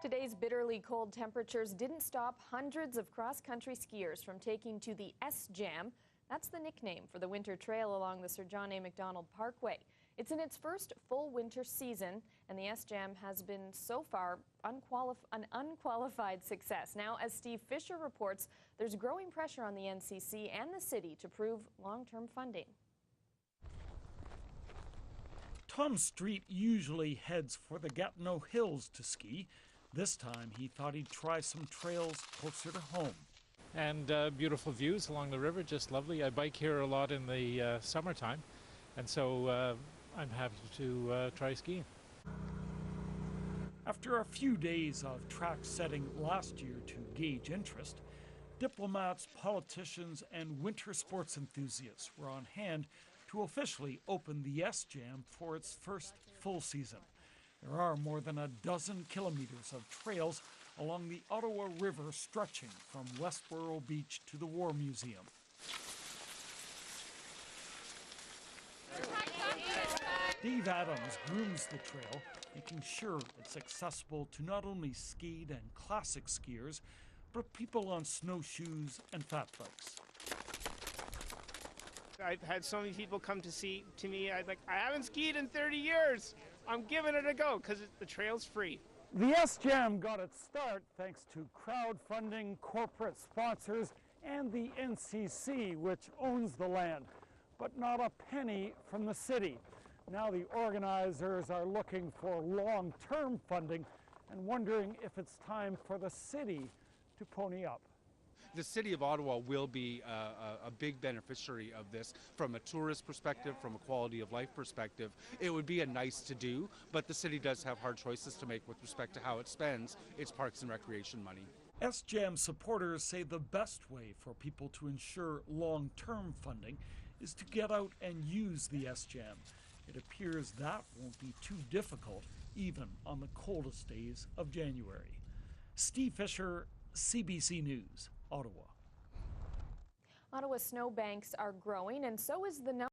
Today's bitterly cold temperatures didn't stop hundreds of cross-country skiers from taking to the SJAM. That's the nickname for the winter trail along the Sir John A. Macdonald Parkway. It's in its first full winter season, and the SJAM has been so far an unqualified success. Now, as Steve Fisher reports, there's growing pressure on the NCC and the city to prove long-term funding. Tom Street usually heads for the Gatineau Hills to ski. This time he thought he'd try some trails closer to home. And beautiful views along the river, just lovely. I bike here a lot in the summertime, and so I'm happy to try skiing. After a few days of track setting last year to gauge interest, diplomats, politicians, and winter sports enthusiasts were on hand to officially open the SJAM for its first full season. There are more than a dozen kilometers of trails along the Ottawa River stretching from Westboro Beach to the War Museum. Dave Adams grooms the trail, making sure it's accessible to not only skied and classic skiers, but people on snowshoes and fat bikes. I've had so many people come to me. I haven't skied in 30 years. I'm giving it a go because the trail's free. The SJAM got its start thanks to crowdfunding, corporate sponsors, and the NCC, which owns the land, but not a penny from the city. Now the organizers are looking for long-term funding and wondering if it's time for the city to pony up. The City of Ottawa will be a big beneficiary of this from a tourist perspective, from a quality of life perspective. It would be a nice to do, but the city does have hard choices to make with respect to how it spends its parks and recreation money. SJAM supporters say the best way for people to ensure long-term funding is to get out and use the SJAM. It appears that won't be too difficult, even on the coldest days of January. Steve Fisher, CBC News, Ottawa. Ottawa's snowbanks are growing, and so is the number